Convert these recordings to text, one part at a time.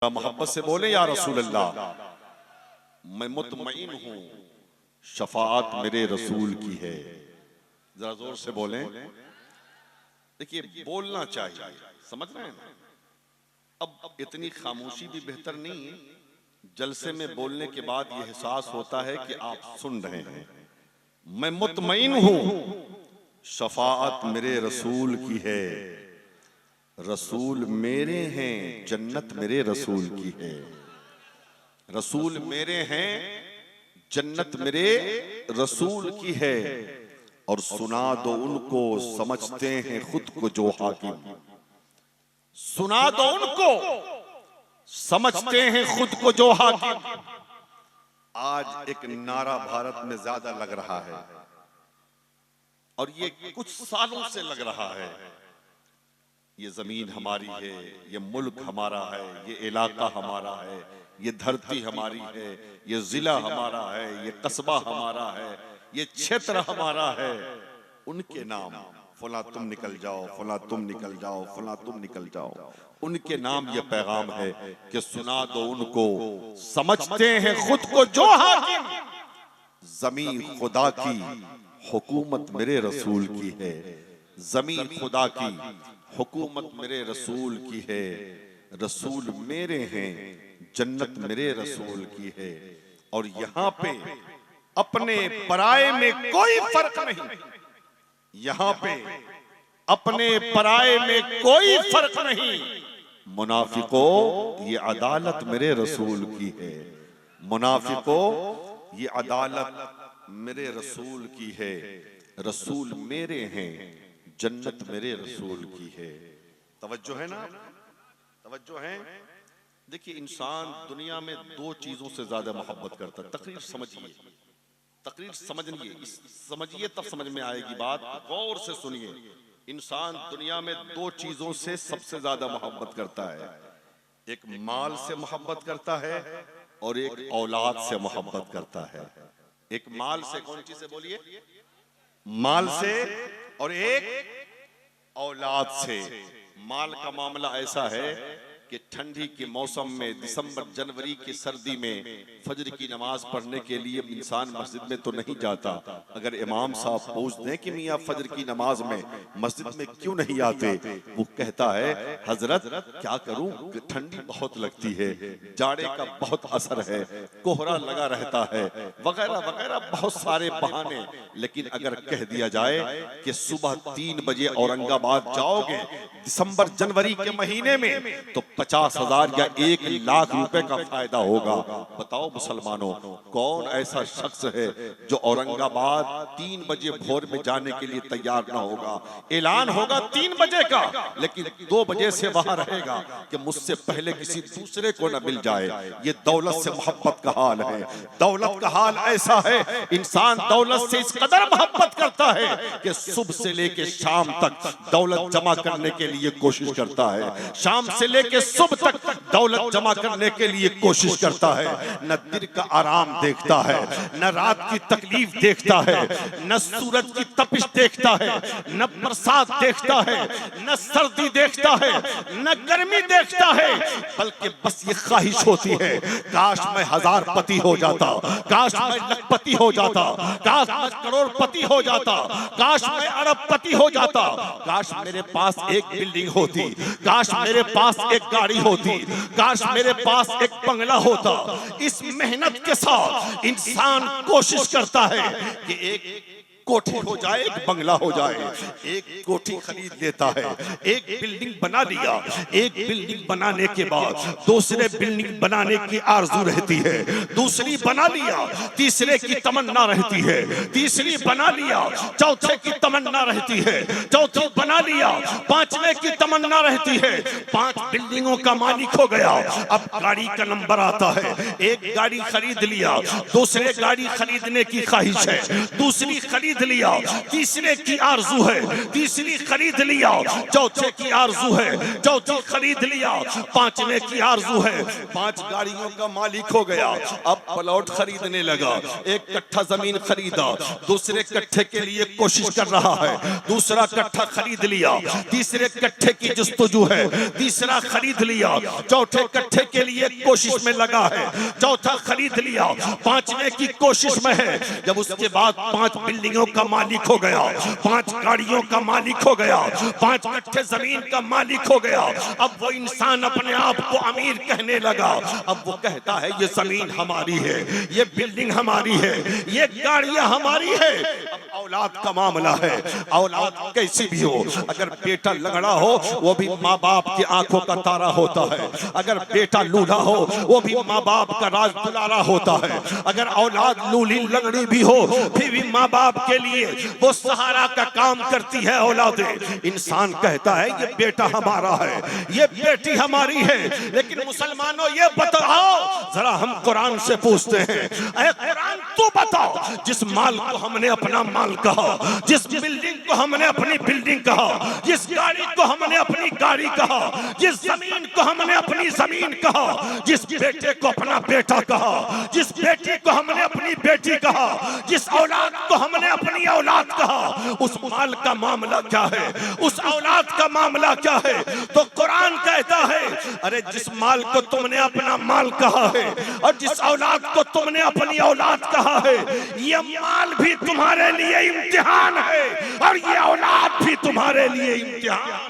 मोहब्बत से बोले या रसूल अल्लाह, मैं मुतमईन हूं, शफाअत मेरे रसूल की है। जरा जोर से बोलें। देखिए बोलना चाहिए, समझ रहे हैं। अब इतनी खामोशी भी बेहतर नहीं है। जलसे में बोलने के बाद यह एहसास होता है कि आप सुन रहे हैं। मैं मुतमईन हूं, शफाअत मेरे रसूल की है। रसूल मेरे हैं, जन्नत मेरे रसूल की है। रसूल मेरे हैं, जन्नत मेरे रसूल की है। और सुना दो उनको, समझते हैं खुद को जो हाकिम। सुना दो उनको, समझते हैं खुद को जो हाकिम। आज एक नारा भारत में ज्यादा लग रहा है और ये कुछ सालों से लग रहा है। ये जमीन हमारी है, ये मुल्क हमारा है, ये इलाका हमारा है, ये धरती हमारी है, ये जिला हमारा है, ये कस्बा हमारा है, ये क्षेत्र हमारा है। उनके नाम फला तुम निकल जाओ, फला तुम निकल जाओ, फला तुम निकल जाओ। उनके नाम ये पैगाम है कि सुना दो उनको, समझते हैं खुद को जो हाकिम। जमीन खुदा की, हुकूमत मेरे रसूल की है। जमीन खुदा की, हुकूमत मेरे रसूल की है। रसूल मेरे हैं, जन्नत मेरे रसूल की है। और यहाँ पे अपने पराये में कोई फर्क नहीं। यहाँ पे अपने पराये में कोई फर्क नहीं। मुनाफिकों, ये अदालत मेरे रसूल की है। मुनाफिकों, ये अदालत मेरे रसूल की है। रसूल मेरे हैं, जन्नत मेरे रसूल की है। तवज्जो है ना? तवज्जो है। देखिए, इंसान दुनिया में दो चीजों से ज्यादा मोहब्बत करता है। तकरीर समझिए, तकरीर समझिए तब समझ में आएगी बात। गौर से सुनिए। इंसान दुनिया में दो चीजों से सबसे ज्यादा मोहब्बत करता है। एक माल से मोहब्बत करता है और एक औलाद से मोहब्बत करता है। एक माल से, कौन चीज से बोलिए? माल से। और एक औलाद से। माल का मामला ऐसा है कि ठंडी के मौसम में, दिसंबर जनवरी की सर्दी में फजर की नमाज पढ़ने के लिए इंसान मस्जिद में तो नहीं जाता। अगर इमाम साहब पूछ दें कि मियाँ फजर की नमाज में मस्जिद में क्यों नहीं आते, वो कहता है हजरत क्या करूं, ठंडी बहुत लगती है, जाड़े का बहुत असर है, कोहरा लगा रहता है, वगैरह वगैरह बहुत सारे बहाने। लेकिन अगर कह दिया जाए कि सुबह 3 बजे औरंगाबाद जाओगे दिसंबर जनवरी के महीने में तो 50,000 या 1 लाख रुपए का फायदा होगा। बताओ मुसलमानों, कौन ऐसा शख्स है जो औरंगाबाद 3 बजे भोर में जाने के लिए तैयार ना होगा? ऐलान होगा 3 बजे का, लेकिन 2 बजे से वहां रहेगा कि मुझसे पहले किसी दूसरे को न मिल जाए। ये दौलत से मोहब्बत का हाल है। दौलत का हाल ऐसा है, इंसान दौलत से इस कदर मोहब्बत करता है कि सुबह से लेके शाम तक दौलत जमा करने के लिए कोशिश करता है। शाम से लेके सुबह तक दौलत जमा करने के लिए कोशिश करता है। न दिन का आराम देखता है, न रात की तकलीफ देखता है, न सूरज की तपिश देखता है, न बरसात देखता है, न सर्दी देखता है, न गर्मी देखता है। बल्कि बस ये ख्वाहिश होती है, काश मैं 1000 पति हो जाता, काश मैं लखपति हो जाता, काश मैं करोड़पति हो जाता, काश मैं अरबपति हो जाता, काश मेरे पास एक बिल्डिंग होती, काश मेरे पास एक गाड़ी होती, काश मेरे पास एक बंगला होता। इस मेहनत के साथ इंसान कोशिश करता है कि एक कोठी हो जाए, एक बंगला हो जाए। एक कोठी खरीद लेता है, एक बिल्डिंग बना लिया। एक बिल्डिंग बनाने के बाद दूसरे बिल्डिंग बनाने की आरज़ू रहती है, दूसरी बना लिया, तीसरे की तमन्ना रहती है, तीसरी बना लिया, चौथे की तमन्ना रहती है, चौथी बना लिया, पांचवे की तमन्ना रहती है। 5 बिल्डिंगों का मालिक हो गया। अब गाड़ी का नंबर आता है, एक गाड़ी खरीद लिया, दूसरे गाड़ी खरीदने की ख्वाहिश है, दूसरी खरीद खरीद लिया, तीसरे की आरजू है, तीसरी खरीद लिया, चौथे की आरजू है, चौथी खरीद लिया, पांचवें की आरजू है, 5 गाड़ियों का मालिक हो गया। अब प्लॉट खरीदने लगा, एक कट्ठा जमीन खरीदा, दूसरे कट्ठे के लिए कोशिश कर रहा है, दूसरा कट्ठा खरीद लिया, तीसरे कट्ठे की जस्तजू है, तीसरा खरीद लिया, चौथे कट्ठे के लिए कोशिश में लगा है, चौथा खरीद लिया, पांचवें की कोशिश में है। जब उसके बाद 5 बिल्डिंगों का मालिक हो गया, 5 गाड़ियों का मालिक हो गया, 5 कट्ठे जमीन का मालिक हो गया, अब वो इंसान अपने आप को अमीर कहने लगा। अब वो कहता है ये जमीन हमारी है, ये बिल्डिंग हमारी है, ये गाड़ियां हमारी है। अब औलाद का मामला है, औलाद कैसी भी हो, अगर बेटा लंगड़ा हो वो भी माँ बाप की आंखों का तारा होता है, अगर बेटा लूला हो वो भी माँ बाप का राज दुलारा होता है, अगर औलाद लूली लंगड़ी भी हो फिर भी माँ बाप के लिए वो सहारा का काम करती है औलादें। इंसान कहता है ये बेटा हमारा है, ये बेटी हमारी है। लेकिन मुसलमानों ये बताओ, जरा हम कुरान से पूछते हैं, ऐ कुरान तू बताओ, जिस माल को हमने अपना माल कहा, जिस बिल्डिंग को हमने अपनी बिल्डिंग कहा, जिस गाड़ी को हमने अपनी गाड़ी कहा, जिस जमीन को हमने अपनी जमीन कहा, जिस बेटे को अपना बेटा कहा, जिस बेटी को हमने अपनी बेटी कहा, जिस औलाद को हमने अपनी औलाद कहा, उस माल का मामला क्या है, उस औलाद का मामला क्या है? तो कुरान कहता है अरे जिस माल को तुमने अपना माल कहा है और जिस औलाद को तुमने अपनी औलाद कहा है, ये माल भी तुम्हारे लिए इम्तिहान है और ये औलाद भी तुम्हारे लिए इम्तिहान है।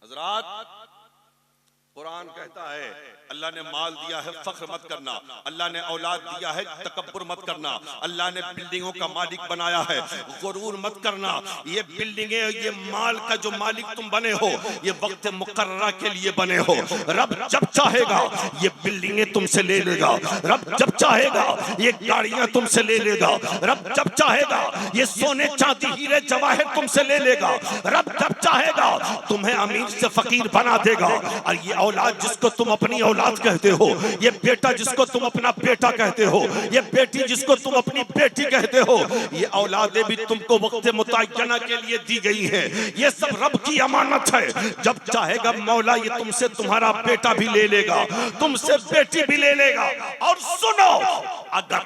हज़रात, कुरान कहता है अल्लाह ने माल दिया है फख्र मत करना, अल्लाह ने औलाद दिया है तकब्बुर मत करना, अल्लाह ने बिल्डिंगों का मालिक बनाया है गुरूर मत करना। ये बिल्डिंगें, ये माल का जो मालिक तुम बने हो ये वक्त मुकर्ररा के लिए बने हो। रब जब चाहेगा ये बिल्डिंगें तुमसे ले लेगा, रब जब चाहेगा ये गाड़ियां तुमसे ले लेगा, रब जब चाहेगा ये सोने चांदी हीरे जवाहर तुमसे ले लेगा, रब जब चाहेगा तुम्हें अमीर से फकीर बना देगा। और ये औलाद जिसको तुम अपनी औलाद कहते हो, ये बेटा जिसको तुम अपना बेटा कहते हो, ये बेटी जिसको तुम अपनी बेटी कहते हो, ये औलादे भी तुमको वक्त मुतय्यना के लिए दी गई है। ये सब रब की अमानत है। जब चाहेगा मौला ये तुमसे तुम्हारा बेटा भी ले लेगा, तुमसे बेटी भी ले लेगा। और सुनो, अगर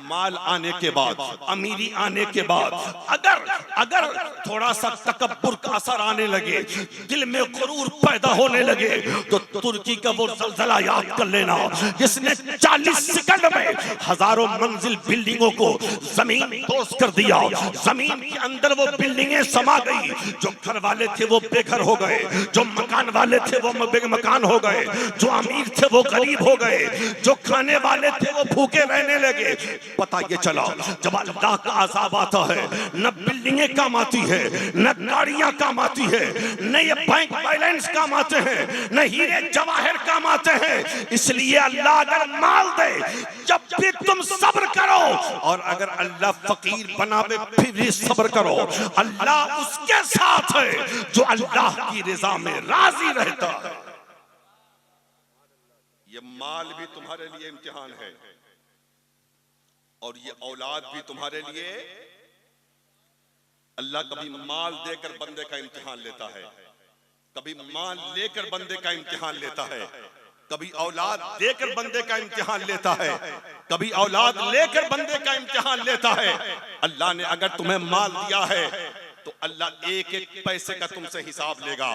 माल आने के बाद, अमीरी आने के बाद अगर थोड़ा सा तकब्बुर का असर आने लगे, दिल में गुरूर पैदा होने लगे, तो तुर्की का वो ज़लज़ला याद कर लेना जिसने 40 सेकंड में हजारों मंजिल बिल्डिंगों को जमीन दोष कर दिया। जमीन के अंदर वो बिल्डिंगें समा गई, जो घर वाले थे वो बेघर हो गए, जो मकान वाले थे वो बेमकान हो गए, जो अमीर थे वो गरीब हो गए, जो खाने वाले थे वो भूखे रहने लगे। पता ये चला जब अल्लाह का अज़ाब आता है, न बिल्डिंगें काम आती है, न गाड़ियां काम आती है, न ये बैंक बैलेंस काम आते हैं, न हीरे जवाहर काम आते हैं। इसलिए अल्लाह अगर माल दे जब भी तुम सब्र करो, और अगर अल्लाह फकीर बनावे फिर भी सब्र करो। अल्लाह उसके साथ है जो अल्लाह की रज़ा में राजी रहता है। ये माल भी तुम्हारे लिए इम्तिहान है और ये औलाद भी तुम्हारे लिए। अल्लाह कभी माल देकर बंदे का इम्तिहान लेता है, कभी माल लेकर बंदे का इम्तिहान लेता है, कभी औलाद देकर बंदे का इम्तिहान लेता है, कभी औलाद लेकर बंदे का इम्तिहान लेता है। अल्लाह ने अगर तुम्हें माल दिया है तो अल्लाह एक एक पैसे का तुमसे हिसाब लेगा।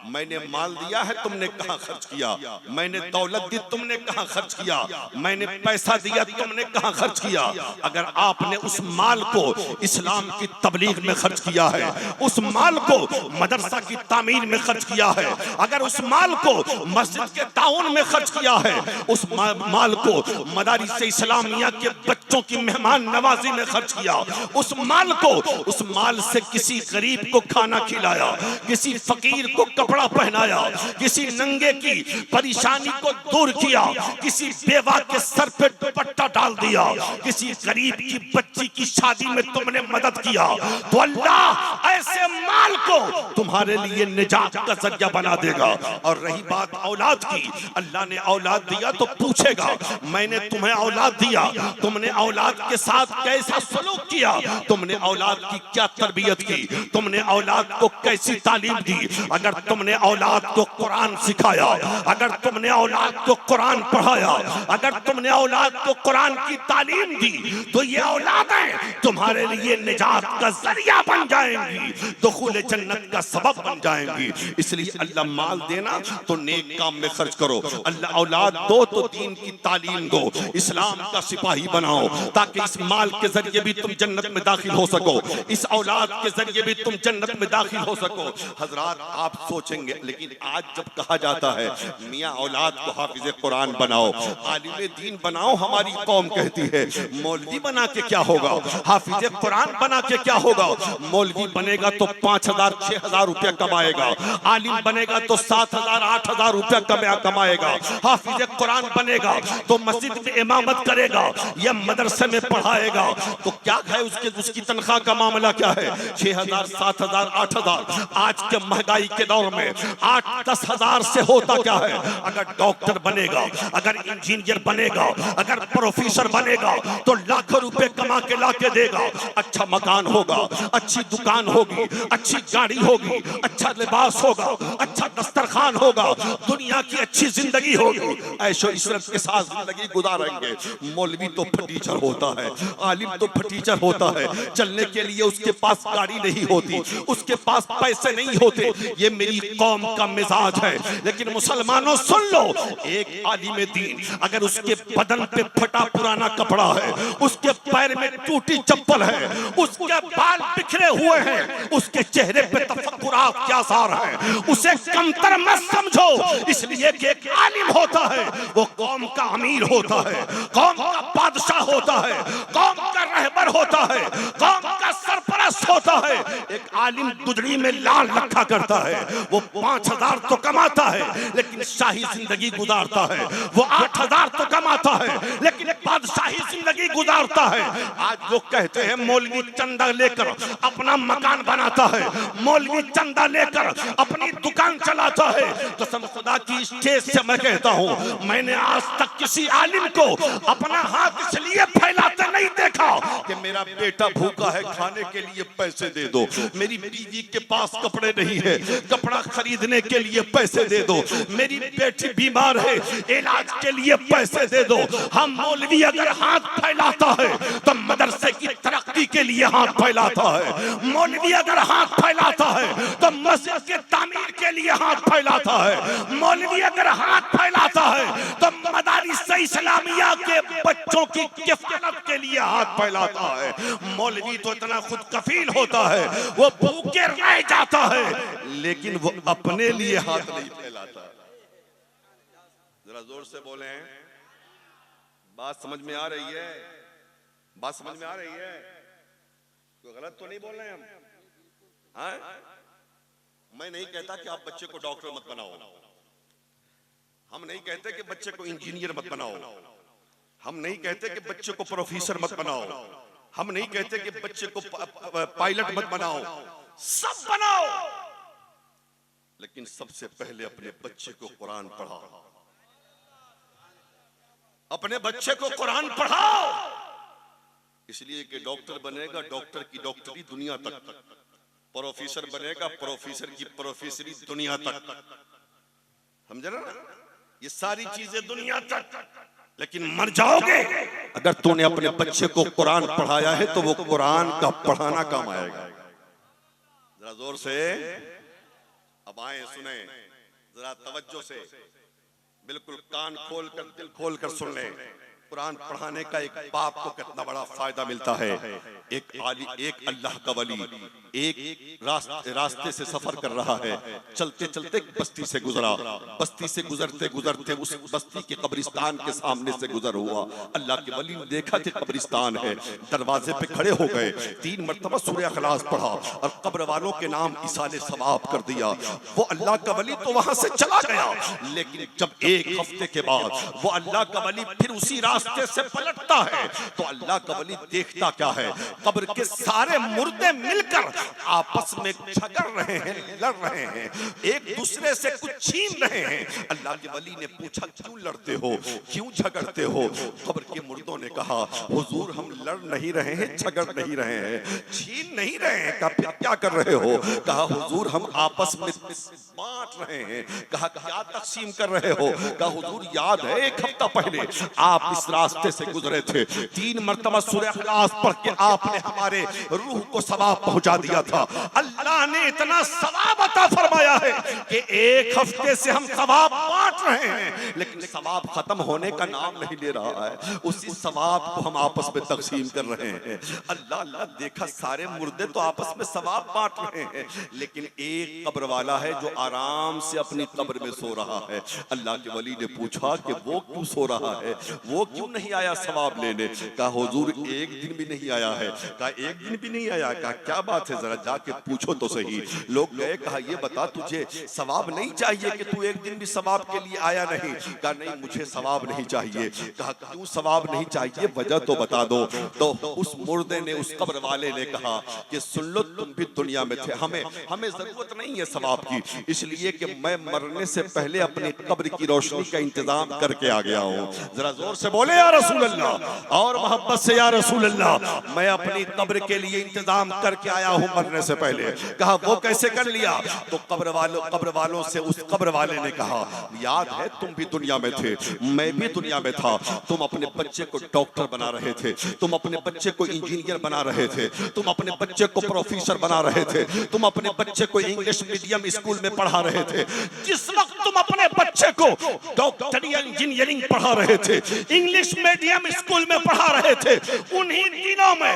मैंने माल दिया है, तुमने कहां खर्च किया, मैंने दौलत दी, तुमने कहां खर्च किया, मैंने पैसा दिया, तुमने कहां खर्च किया। अगर आपने उस माल को इस्लाम की तबलीग में खर्च किया है, उस माल को मदरसा की तामीर में खर्च किया है, अगर उस माल को मस्जिद के ताउन में खर्च किया है, उस माल को मदारिस इस्लामिया के बच्चों की मेहमान नवाजी में खर्च किया, उस माल को, उस माल से किसी गरीब को खाना खिलाया, किसी फकीर को कपड़ा पहनाया, किसी नंगे की परेशानी को दूर किया, किसी बेवा के सर पे दुपट्टा डाल दिया, किसी गरीब की बच्ची की शादी में तुमने मदद किया, तो अल्लाह ऐसे माल को तुम्हारे लिए निजात का जरिया बना देगा। और रही बात औलाद की, अल्लाह ने औलाद दिया तो पूछेगा मैंने तुम्हें औलाद दिया, तुमने औलाद के साथ कैसा सलूक किया, तुमने औलाद की क्या तरबियत की, तुमने औलाद को कैसी तालीम दी। अगर तुमने औलाद को कुरान सिखाया, अगर तुमने औलाद को कुरान पढ़ाया, अगर तुमने औलाद को कुरान की तालीम दी, तो ये औलादें तुम्हारे लिए निजात का जरिया बन जाएंगी, दुखूल जन्नत का सबब बन जाएंगी। इसलिए अल्लाह माल देना तो नेक काम में खर्च करो, अल्लाह औलाद दो तो दीन की तालीम दो, इस्लाम का सिपाही बनाओ, ताकि इस माल के जरिए भी तुम जन्नत में दाखिल हो सको, इस औलाद के जरिए भी तुम जन्नत में दाखिल हो सको। हजरात आप सोचेंगे, लेकिन आज जब कहा जाता है मियाँ औलाद को हाफिज कुरान बनाओ, आलिम दीन बनाओ, हमारी कौम कहती है मौलवी बना के क्या होगा, हाफिज कुरान बना के क्या होगा। मौलवी बनेगा तो 5,000 6,000 रुपया कमाएगा, आलिम बनेगा तो 7,000 8,000 रुपया कमाएगा, हाफिज कुरान बनेगा तो मस्जिद में इमामत करेगा या मदरसे में पढ़ाएगा, तो क्या है उसकी तनख्वाह का मामला क्या है, 6,000 7,000 8,000। आज के महंगाई के दौर में 8-10 हजार से होता क्या है। अगर डॉक्टर बनेगा, अगर इंजीनियर बनेगा, अगर प्रोफेसर बनेगा तो लाखों रुपए कमा के ला के देगा, अच्छा मकान होगा, अच्छी दुकान होगी, अच्छी गाड़ी होगी, अच्छा लिबास होगा, अच्छा दस्तरखान होगा, दुनिया की अच्छी जिंदगी होगी, ऐशो इशरत के साथ जिंदगी गुजारेंगे। मौलवी तो फटीचर होता है, आलिम तो फटीचर होता है, चलने के लिए उसके पास गाड़ी नहीं होती, उसके पास पैसे नहीं होते। ये मेरी कौम का मिजाज है। लेकिन मुसलमानों सुन लो, एक आलिम दीन अगर उसके बदन पे फटा पुराना कपड़ा है, उसके पैर में टूटी चप्पल है, उसके बाल बिखरे हुए हैं, उसके चेहरे पे तफक्कुरात के आसार हैं, उसे कमतर मत समझो। इसलिए कि एक आलिम होता है वो कौम का अमीर होता है, कौम का बादशाह होता है, कौम का रहबर होता है, कौम का सरपरस्त होता है। एक आलिम गुदड़ी में लाल रखा करता है, वो 5,000 तो कमाता है लेकिन शाही जिंदगी गुजारता है, वो 8,000 तो कमाता है लेकिन बादशाही जिंदगी गुजारता है। आज लोग कहते हैं मौलवी चंदा लेकर अपना मकान बनाता है, मौलवी चंदा लेकर अपनी दुकान चलाता है। कसम खुदा की स्टेज से मैं कहता हूं, मैंने आज तक किसी आलिम को अपना हाथ इसलिए फैलाते नहीं देखा कि मेरा बेटा भूखा है खाने के लिए पैसे दे दो, मेरी बीवी के पास कपड़े नहीं है कपड़ा खरीदने के लिए पैसे दे दो, मेरी बेटी बीमार है इलाज के लिए पैसे दे दो। हम मौलवी अगर हाथ फैलाता है तो मदरसे की तरक्की के लिए हाथ फैलाता है, मौलवी अगर हाथ फैलाता है तो मस्जिद के तामीर के लिए हाथ फैलाता है, मौलवी अगर हाथ फैलाता है तो मदारिस इस्लामिया के बच्चों की किफायत के लिए हाथ फैलाता है। मौलवी तो इतना खुद कफील होता है, वो भूखे रह जाता है लेकिन वो अपने लिए हाथ नहीं फैलाता। जरा जोर से बोले, बात समझ में आ रही है? बात समझ में आ रही है? कोई गलत तो नहीं बोल रहे हम? हाँ? मैं नहीं कहता कि आप बच्चे को डॉक्टर मत बनाओ, हम नहीं कहते कि बच्चे को इंजीनियर मत बनाओ, हम नहीं कहते कि बच्चे को प्रोफेसर मत बनाओ, हम नहीं कहते कि बच्चे को पायलट मत बनाओ, सब बनाओ, लेकिन सबसे पहले अपने बच्चे को कुरान पढ़ाओ, अपने बच्चे को कुरान पढ़ाओ। इसलिए कि डॉक्टर बनेगा, डॉक्टर की डॉक्टरी दुनिया तक, प्रोफेसर बनेगा, प्रोफेसर की प्रोफेसरी दुनिया तक, समझे ना? ये सारी चीजें दुनिया तक, लेकिन मर जाओगे अगर तूने अपने बच्चे को कुरान पढ़ाया है तो वो कुरान का पढ़ाना काम आएगा। जरा जोर से अब आए सुने, जरा तवज्जो से, बिल्कुल कान खोल कर दिल खोल कर सुन ले। कुरान पढ़ाने का एक बाप को कितना बड़ा फायदा मिलता है। एक अल्लाह का वली एक रास्ते से सफर कर रहा है, चलते चलते बस्ती से गुजरा, बस्ती से गुजरते गुजरते उस बस्ती के कब्रिस्तान के सामने से गुजर हुआ। अल्लाह के वली ने देखा कि कब्रिस्तान है, दरवाजे पे खड़े हो गए, 3 मरतबा सूरह इखलास पढ़ा और कब्र वालों के नाम इसाले सवाब कर दिया। वो अल्लाह का वली तो वहां से चला गया, लेकिन जब 1 हफ्ते के बाद वो अल्लाह का वली फिर उसी रास्ते से पलटता है तो अल्लाह का वली देखता क्या है, कब्र के सारे मुर्दे मिलकर आपस में झगड़ रहे हैं, लड़ रहे हैं, एक दूसरे से कुछ छीन रहे हैं। अल्लाह के वली ने पूछा क्यों लड़ते हो, क्यों झगड़ते हो? कब्र के मुर्दों ने कहा हुजूर हम लड़ नहीं रहे हैं, झगड़ नहीं रहे हैं, छीन नहीं रहे हैं। कहा फिर क्या कर रहे हो? कहा हुजूर हम आपस में बांट रहे हैं। कहा क्या तकसीम कर रहे हो? कहा हुजूर याद है 1 हफ्ता पहले आप इस रास्ते से गुजरे थे, 3 मरतबा सूरह इखलास पढ़ के आपने हमारे रूह को सवाब पहुंचा दिया था। अल्लाह ने इतना सवाब अता फरमाया है कि 1 हफ्ते से हम सवाब बांट रहे हैं, लेकिन सवाब खत्म होने का नाम नहीं ले रहा है। उसी सवाब को हम आपस में तकसीम कर रहे हैं। अल्लाह अल्लाह देखा सारे मुर्दे तो आपस में सवाब बांट रहे हैं, लेकिन एक कब्र वाला है जो आराम से अपनी कब्र में सो रहा है। अल्लाह के वली ने पूछा कि वो क्यों सो रहा है, वो क्यों नहीं आया सवाब लेने? कहा हुजूर 1 दिन भी नहीं आया है। कहा 1 दिन भी नहीं आया? कहा क्या बात है, जरा जाके पूछो तो सही। लोग गए, कहा ये बता तुझे सवाब नहीं चाहिए कि तू 1 दिन भी सवाब के लिए आया नहीं? कहा नहीं मुझे सवाब नहीं चाहिए। कहा क्यों सवाब नहीं चाहिए, वजह तो बता दो। तो उस मुर्दे ने, उस कब्र वाले ने कहा कि सुन लो तुम भी दुनिया में थे, हमें जरूरत नहीं है सवाब की, इसलिए कि मैं मरने से पहले अपनी कब्र की रोशनी का इंतजाम करके आ गया हूँ। जरा जोर से बोले या रसूल अल्लाह, और मोहब्बत से या रसूल अल्लाह, मैं अपनी कब्र के लिए इंतजाम करके आया हूँ मरने से पहले। कहा वो कैसे कर लिया? तो कब्र वालों से उस कब्र वाले ने कहा याद है तुम भी दुनिया में थे, मैं भी दुनिया में था, तुम अपने बच्चे को डॉक्टर बना रहे थे, तुम अपने बच्चे को इंजीनियर बना रहे थे, तुम अपने बच्चे को प्रोफेसर बना रहे थे, तुम अपने बच्चे को इंग्लिश मीडियम स्कूल में पढ़ा रहे थे। जिस वक्त तुम अपने बच्चे को डॉक्टरी इंजीनियरिंग पढ़ा रहे थे, इंग्लिश मीडियम स्कूल में पढ़ा रहे थे, उन्हीं दिनों में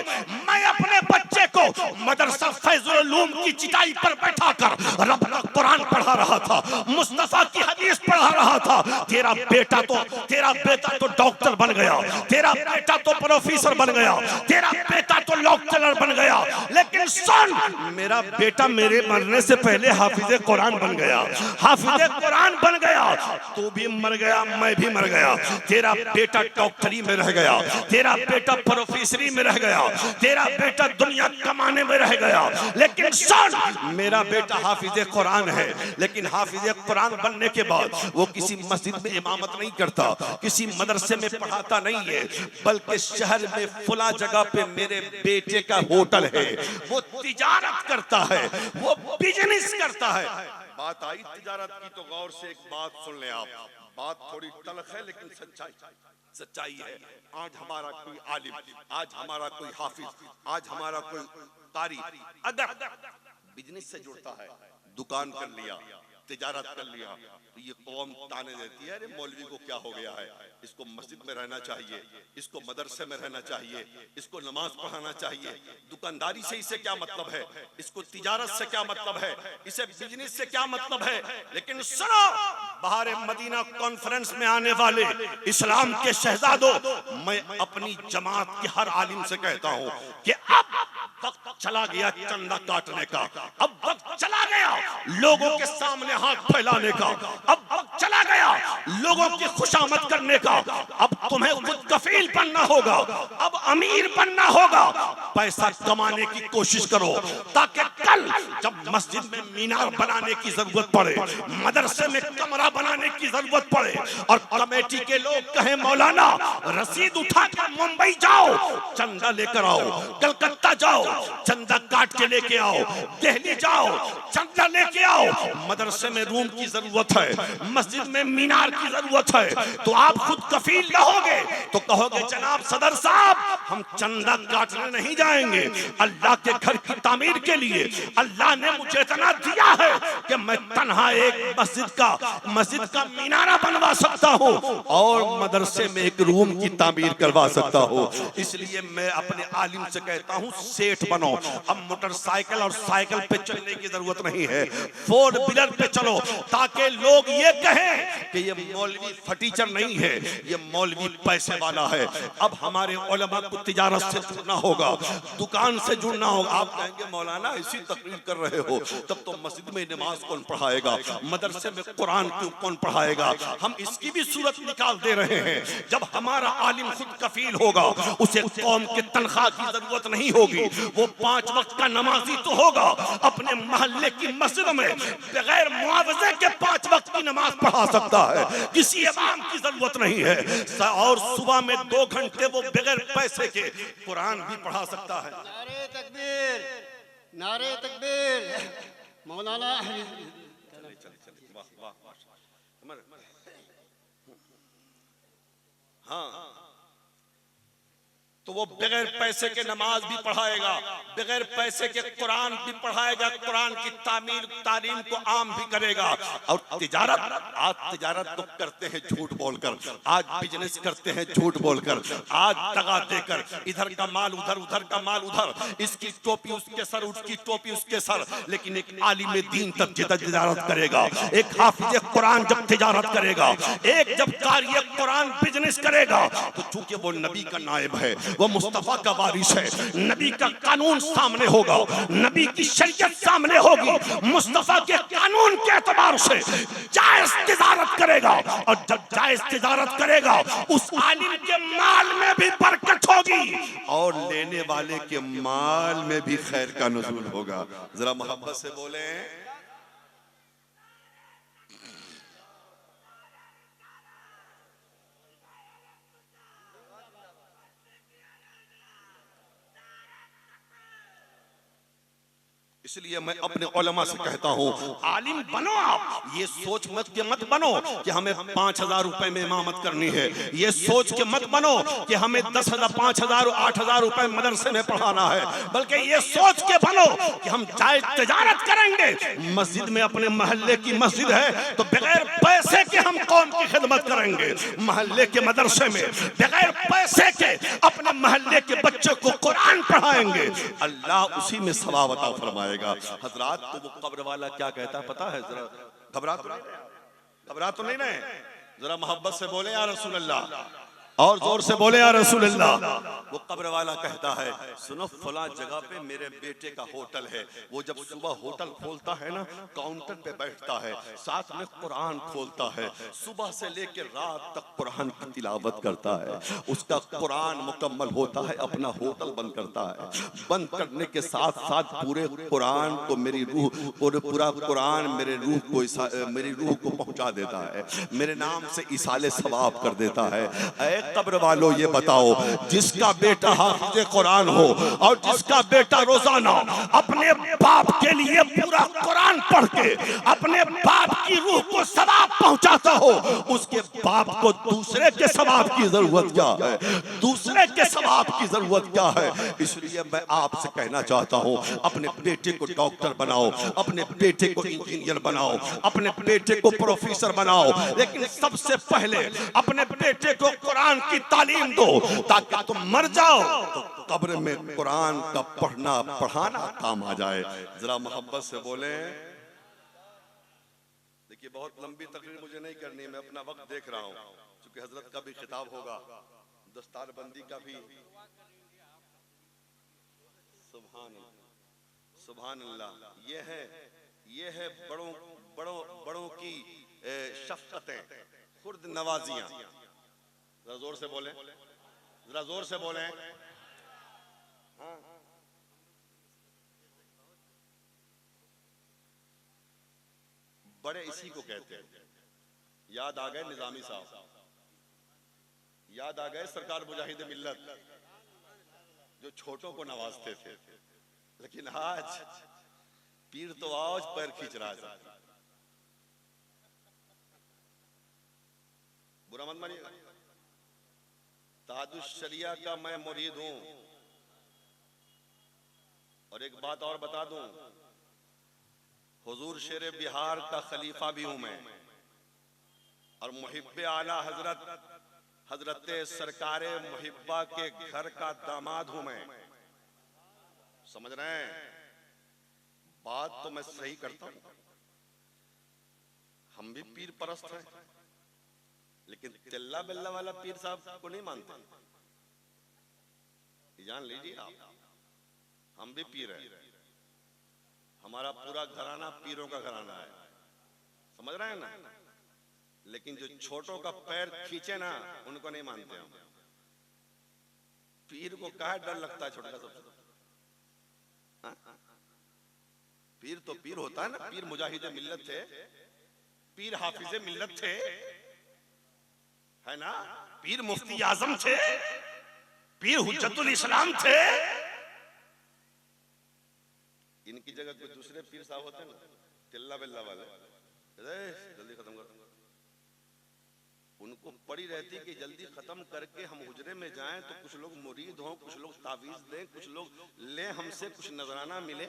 मैं अपने बच्चे को मदरसा फैजुल उलूम की चिटाई पर बैठाकर रब का कुरान पढ़ा रहा था, मुस्तफा की हदीस पढ़ा रहा था। तेरा बेटा तो डॉक्टर बन गया, तेरा बेटा तो प्रोफेसर बन गया, तेरा बेटा तो लेक्चरर बन गया, लेकिन सुन मेरा बेटा मेरे मरने से पहले हाफिज कुरान बन गया, हाफिज कुरान बन गया। तू भी मर गया, मैं भी मर गया, तेरा बेटा डॉक्टरी में रह गया, तेरा बेटा प्रोफेसरी में रह गया, तेरा बेटा दुनिया कमाने में रह गया, लेकिन सुन मेरा बेटा हाफिज कुरान है। लेकिन हाफिज कुरान बनने के बाद वो किसी मस्जिद में इमामत नहीं करता, किसी मदरसे में पढ़ाता नहीं है, बल्कि शहर में फुला जगह पे मेरे बेटे का होटल है, वो तिजारत करता है, वो बिजनेस करता है। बात आई तिजारत की तो गौर से एक बात सुन ले आप, बात थोड़ी तलख है लेकिन सच्चाई है। आज हमारा कोई आलिम, आज हमारा कोय हाफिज, आज हमारा कोई कारी अगर बिजनेस से जुड़ता है, दुकान कर लिया, तिजारत कर लिया, तो ये कौम ताने देती है अरे मौलवी को क्या हो गया है, इसको मस्जिद में रहना चाहिए, इसको मदरसे में रहना चाहिए, इसको नमाज पढ़ाना चाहिए, दुकानदारी से इसे क्या मतलब है, इसको तिजारत से क्या मतलब है, इसे बिजनेस से क्या मतलब है। लेकिन सुनो, बाहर मदीना कॉन्फ्रेंस में आने वाले इस्लाम के शहजादों, मैं अपनी जमात के हर आलिम से कहता हूं कि अब वक्त चला गया चंदा काटने का, अब वक्त चला गया लोगों के सामने हाथ फैलाने का, अब वक्त चला गया लोगों की खुशामद करने का। अब तुम्हें खुद कफील बनना होगा, अब अमीर बनना होगा, पैसा कमाने की कोशिश करो ताकि कल जब मस्जिद में मीनार बनाने की जरूरत पड़े, मदरसे में कमरा बनाने की जरूरत पड़े और कमेटी के लोग कहें मौलाना रसीद उठाकर मुंबई जाओ, चंदा लेकर आओ, कलकत्ता जाओ, चंदा काट के लेके आओ, दिल्ली जाओ, चंदा लेके आओ, मदरसे में रूम की जरूरत है, मस्जिद में मीनार की जरूरत है, तो आप खुद कफील न हो कहोगे तो कहोगे जनाब सदर साहब हम चंदा काटने नहीं जाएंगे, अल्लाह के घर की तामीर के लिए अल्लाह ने मुझे इतना दिया है कि मैं तन्हा एक मस्जिद का मीनारा बनवा सकता हूँ और मदरसे में एक रूम की तामीर करवा सकता हूँ। इसलिए मैं अपने आलिम से कहता हूँ सेठ बनो। अब मोटरसाइकिल और साइकिल पे चलने की जरूरत नहीं है, 4 व्हीलर पे चलो ताकि लोग ये कहें कि ये मौलवी फटीचर नहीं है, ये मौलवी पैसे वाला है। अब हमारे उलमा को तिजारत से जुड़ना होगा, दुकान से जुड़ना होगा। आप कहेंगे मौलाना ऐसी तकरीर कर रहे हो, तब तो मस्जिद में नमाज कौन पढ़ाएगा, मदरसे में कुरान क्यों कौन पढ़ाएगा? हम इसकी भी सूरत निकाल दे रहे हैं। जब हमारा आलिम खुद कफील होगा, उसे कौम के तनख्वाह की जरूरत नहीं होगी, वो 5 वक्त का नमाजी तो होगा, अपने मोहल्ले की मस्जिद में बगैर मुआवजे के 5 वक्त की नमाज पढ़ा सकता है, किसी इमाम की जरूरत नहीं है। और सुबह में 2 घंटे वो बगैर पैसे के कुरान भी पढ़ा सकता है। नारे तकबीर, नारे तकबीर। मौलाना हाँ, तो वो बगैर पैसे के नमाज भी पढ़ाएगा, बगैर पैसे के कुरान भी पढ़ाएगा, कुरान की तालीम को आम भी करेगा। और तिजारत, आज तिजारत तो करते हैं झूठ बोलकर, आज बिजनेस करते हैं झूठ बोलकर, आज दगा देकर, इधर का माल उधर, उधर का माल उधर, इसकी टोपी उसके सर, उसकी टोपी उसके सर। लेकिन एक आलिम दीन तब तिजारत करेगा, एक हाफिज कुरान जब तिजारत करेगा, एक जब कारी कुरान बिजनेस करेगा, तो चूंकि वो नबी का नायब है, वो मुस्तफा का वारिस है, नबी का कानून सामने होगा, नबी की शरीयत सामने होगी, मुस्तफा के कानून के एतबार से जायज तिजारत करेगा। और जब जायज तिजारत करेगा, उस आलिम के माल में भी बरकत होगी और लेने वाले के माल में भी खैर का नुज़ूल होगा। जरा मोहब्बत से बोले। इसलिए मैं अपने उलमा से कहता हूँ आलिम बनो। आप ये सोच मत बनो कि हमें 5,000 रुपए में इमामत करनी है, ये सोच के मत बनो कि हमें 10,000, 5,000, 8,000 रुपए मदरसे में पढ़ाना है, बल्कि ये सोच के बनो कि हम जायज तिजारत करेंगे। मस्जिद में अपने मोहल्ले की मस्जिद है तो बगैर पैसे के हम कौम की खिदमत करेंगे, मोहल्ले के मदरसे में बगैर पैसे के अपने मोहल्ले के बच्चे को कुरान पढ़ाएंगे, अल्लाह उसी में सवाब अता फरमाएगा। हजरात, तो वो कब्र वाला क्या कहता है पता है? जरा घबरा तो नहीं रहे, जरा मोहब्बत से बोले या रसूल अल्लाह, और जोर से बोले या रसूल अल्लाह। वो कब्र वाला कहता है सुनो फला जगह पे मेरे बेटे का होटल है, वो जब सुबह होटल खोलता है ना, काउंटर पे बैठता है, साथ में कुरान खोलता है, सुबह से लेकर रात तक कुरान की तिलावत करता है, उसका कुरान मुकम्मल होता है, अपना होटल बंद करता है, बंद करने के साथ साथ पूरे कुरान को मेरी रूह, पूरा कुरान मेरी रूह को पहुंचा देता है, मेरे नाम से इसाले सवाब कर देता है। कब्र वालों ये बताओ, जिसका बेटा हाफिज़ कुरान हो और जिसका बेटा रोजाना अपने बाप के लिए पूरा कुरान पढ़ के अपने बाप की रूह को सवाब पहुंचाता हो, उसके बाप को दूसरे के सवाब की जरूरत क्या है? दूसरे के सवाब की जरूरत क्या है? इसलिए मैं आपसे कहना चाहता हूं, अपने बेटे को डॉक्टर बनाओ, अपने बेटे को इंजीनियर बनाओ, अपने बेटे को प्रोफेसर बनाओ, लेकिन सबसे पहले अपने बेटे को कुरान की तालीम दो, ताकि तुम मर जाओ तो कब्र में कुरान का पढ़ाना काम आ जाए। जरा मोहब्बत से बोले। देखिए बहुत लंबी तकरीर मुझे नहीं करनी, मैं अपना वक्त देख रहा हूँ, क्योंकि हजरत का भी खिताब होगा, दस्तारबंदी का भी। सुभान अल्लाह। ये है बड़ों की शफ़क़तें, खुर्द नवाजियां। जरा जोर से बोलें, जरा जोर से बोलें। हाँ। बड़े इसी को कहते हैं। याद आ गए निजामी साहब, याद आ गए सरकार मुजाहिद मिल्लत, जो छोटों को नवाजते थे। लेकिन आज पीर तो आज पैर खींच रहा है। बुरा मत मानिएगा। ताजुश शरिया का मैं मुरीद हूं। और एक बात और बता दूं, हुजूर शेर बिहार का खलीफा भी हूं मैं, और मुहिब्बे आला हजरत सरकारे मुहिब्बा के घर का दामाद हूं मैं। समझ रहे हैं? बात तो मैं सही करता हूं। हम भी पीर परस्त हैं, लेकिन तिल्ला बिल्ला वाला पीर साहब को नहीं मानते। जान लीजिए आप, हम भी पीर हैं। हमारा पूरा घराना पीरों का घराना है। समझ रहे हैं ना? लेकिन जो छोटों का पैर खींचे ना, उनको नहीं मानते हम। पीर को काहे डर लगता है छोटा सबसे? पीर तो पीर होता है ना। पीर मुजाहिदे मिल्लत थे, पीर हाफिजे मिल्लत थे, है ना? पीर मुफ्ती आजम थे, पीर हुज्जतुल इस्लाम थे। इनकी जगह कोई दूसरे पीर साहब होते ना, तिल्ला बिल्ला वाले, जल्दी खत्म कर। उनको पड़ी रहती कि जल्दी खत्म करके हम हुजरे में जाएं, तो कुछ लोग मुरीद हों, कुछ लोग तावीज दें, कुछ लोग ले हमसे कुछ नजराना मिले,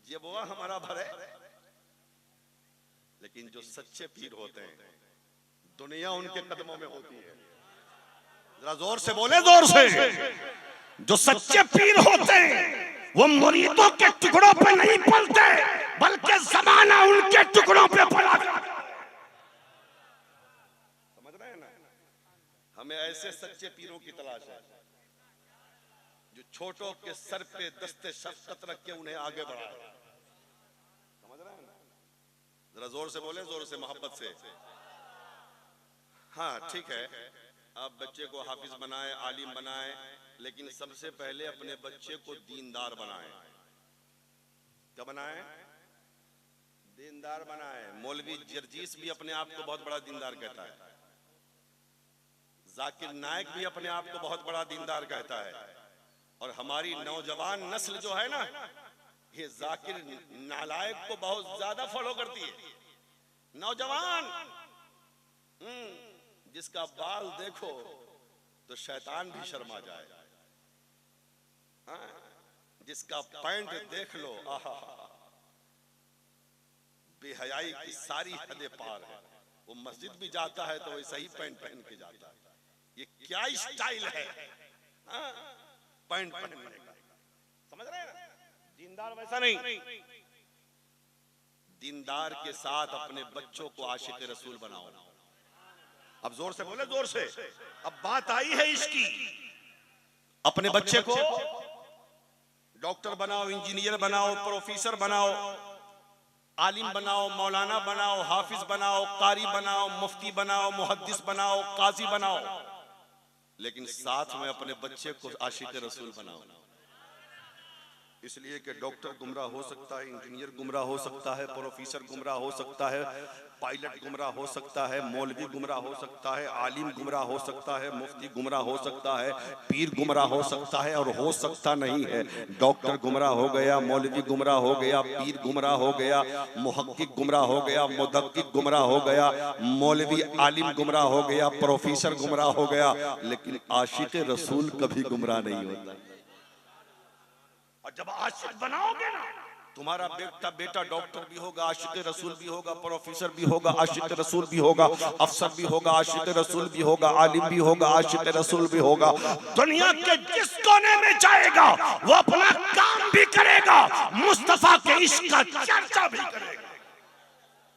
जेबवा हमारा भरे। लेकिन जो सच्चे पीर होते हैं, दुनिया उनके कदमों में होती है। जरा जोर से बोले, जोर से। जो सच्चे पीर होते हैं वो मुरीदों के टुकड़ों पे नहीं पलते, बल्कि ज़माना उनके टुकड़ों पे पला। समझ रहे हैं ना? हमें ऐसे सच्चे पीरों की तलाश है जो छोटों के सर पे दस्ते शफ़क़त रख के उन्हें आगे बढ़ाए। समझ रहे हैं ना? जरा जोर से बोले, जोर से, मोहब्बत से। हाँ ठीक है, आप बच्चे को हाफिज बनाए, आलिम बनाए, लेकिन सबसे पहले अपने बच्चे को दीनदार बनाए। क्या बनाए? दीनदार बनाए। मौलवी जर्जीस भी अपने आप को बहुत बड़ा दीनदार कहता है, जाकिर नायक भी अपने आप को बहुत बड़ा दीनदार कहता है, और हमारी नौजवान नस्ल जो है ना, ये जाकिर नालायक को बहुत ज्यादा फॉलो करती है। नौजवान जिसका बाल देखो तो शैतान भी शर्मा जाए, जिसका पैंट देख लो, आहा, बेहयाई की सारी हदें पार है। वो मस्जिद भी जाता है तो वैसा ही पैंट पहन के जाता है। ये क्या स्टाइल है पैंट पहनने का? समझ रहे हैं? दीनदार वैसा नहीं। दीनदार के साथ अपने बच्चों को आशिक रसूल बनाओ। अब जोर से बोले, जोर से। अब बात आई है इसकी। अपने बच्चे को डॉक्टर बनाओ, इंजीनियर बनाओ, प्रोफेसर बनाओ, आलिम बनाओ, मौलाना बनाओ, हाफिज बनाओ, कारी बनाओ, मुफ्ती बनाओ, मुहद्दिस बनाओ, काजी बनाओ, लेकिन साथ में अपने बच्चे को आशिक रसूल बनाओ। इसलिए कि डॉक्टर गुमराह हो सकता है, इंजीनियर गुमराह हो सकता है, प्रोफेसर गुमराह हो सकता है, पायलट गुमराह हो सकता है, मौलवी गुमराह हो सकता है, आलिम गुमराह हो सकता है, मुफ्ती गुमराह हो सकता है, पीर गुमराह हो सकता है, और हो सकता नहीं है डॉक्टर गुमराह हो गया, मौलवी गुमराह हो गया, पीर गुमराह हो गया, मुहक्किक गुमराह हो गया, मुदक्किक गुमराह हो गया, मौलवी आलिम गुमराह हो गया, प्रोफेसर गुमराह हो गया, लेकिन आशिक रसूल कभी गुमराह नहीं होता। और जब आशिक बनाओगे ना, तुम्हारा बेटा डॉक्टर भी होगा, आशिक रसूल भी होगा, प्रोफेसर भी होगा, आशिक रसूल भी होगा, अफसर भी होगा, आशिक रसूल भी होगा, आलिम भी होगा, आशिक रसूल भी होगा। दुनिया के जिस कोने में जाएगा वो अपना काम भी करेगा, मुस्तफा के इश्क का चर्चा भी करेगा।